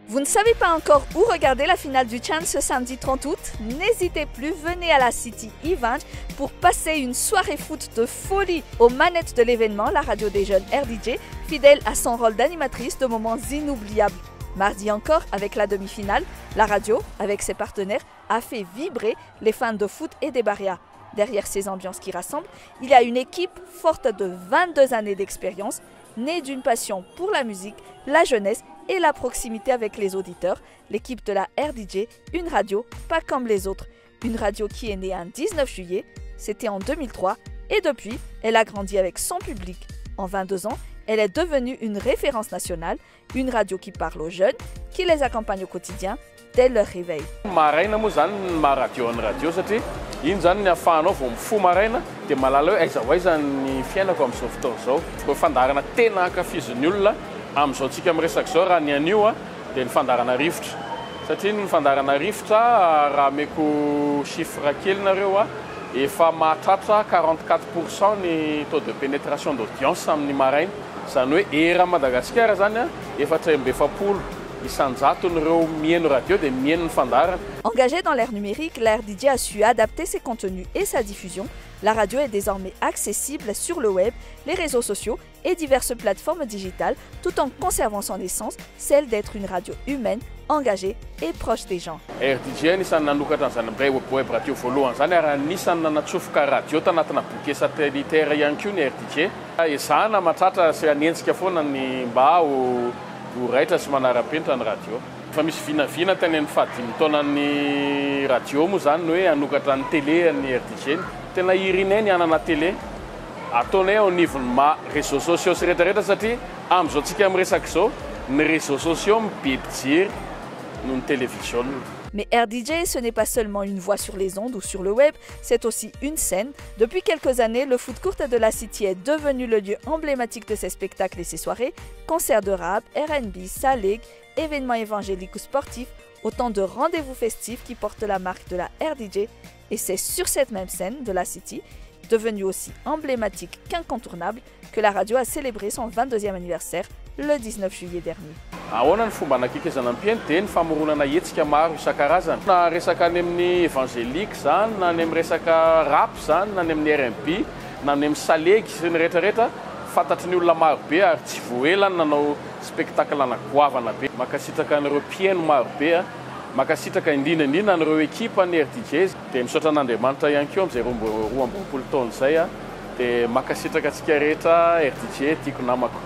Vous ne savez pas encore où regarder la finale du Chan ce samedi 30 août? N'hésitez plus, venez à la City Event pour passer une soirée foot de folie. Aux manettes de l'événement, la radio des jeunes RDJ, fidèle à son rôle d'animatrice de moments inoubliables. Mardi encore, avec la demi-finale, la radio, avec ses partenaires, a fait vibrer les fans de foot et des barrières. Derrière ces ambiances qui rassemblent, il y a une équipe forte de 22 années d'expérience, née d'une passion pour la musique, la jeunesse et la proximité avec les auditeurs. L'équipe de la RDJ, une radio pas comme les autres. Une radio qui est née un 19 juillet, c'était en 2003, et depuis, elle a grandi avec son public. En 22 ans, elle est devenue une référence nationale, une radio qui parle aux jeunes, qui les accompagne au quotidien dès leur réveil. Maraina moa zany maharadio ny radio satria iny zany ny ahafahanao vao mifo maraina dia mahalala hoe aiza ho aiza ny fiainako amin'izao fotoana izao. Koa fandarana tena ankafizin'ny olona amin'izao tsika miresaka izao raha ny anio dia ny fandarana rivotra. Satria ny fandarana rivotra raha meko chiffre kely nareo efa mahatratra 44% ny taux de pénétration d'audience amin'ny maraina. Zany hoe era Madagasikara zany efa 340 isanjato nireo mihaino radio dia mihaino ny fandarana. Engagée dans l'ère numérique, la RDJ a su adapter ses contenus et sa diffusion. La radio est désormais accessible sur le web, les réseaux sociaux et diverses plateformes digitales, tout en conservant son essence, celle d'être une radio humaine, engagée et proche des gens. RDJ anisany nanokatra an'izany web radio voalohany zany ary anisany nanatsofoka radio tanatina bouquet satellitaire ihany koa ny RDJ. Ezahana mahatratra sy anenjika foana ny mba ho raitra sy manara-penitra ny radio. Fa misy vinavina tany amin'ny fahadimy taonan'ny radio moa zany hoe hanokatra ny télé ny RDJ. Tena irinay ny anana télé. Ataonay ao nivon'ny réseaux sociaux sy rehetrarehetra satria amin'izao tsika miresaka izao ny réseaux sociaux mibe mpijery noho ny télévision. Mais RDJ, ce n'est pas seulement une voix sur les ondes ou sur le web, c'est aussi une scène. Depuis quelques années, le foot court de la City est devenu le lieu emblématique de ses spectacles et ses soirées, concerts de rap, R&B, salig, événements évangéliques ou sportifs, autant de rendez-vous festifs qui portent la marque de la RDJ. Et c'est sur cette même scène de la City, devenue aussi emblématique qu'incontournable, que la radio a célébré son 22e anniversaire le 19 juillet dernier. Ahoana ny fomba anakikizana am-piaino dia ny famoronana hetsika maro isan-karazany. Na resaka any amin'ny évangélique zany, na any amin'ny resaka rap zany, na any amin'ny R&B, na any amin'ny salegy sy ny rehetrarehetra, fantatry ny olona maro be ary tsy voelany nanao spectacle anagoavana be. Makasitraka an'ireo mpiaino maro be, makasitraka indrindra an'ireo ekipa ny RDJ dia misaotra an'Andriamanitra ihany koa amin'izay 20 taona izay dia makasitraka antsika rehetra RDJ tiako namako.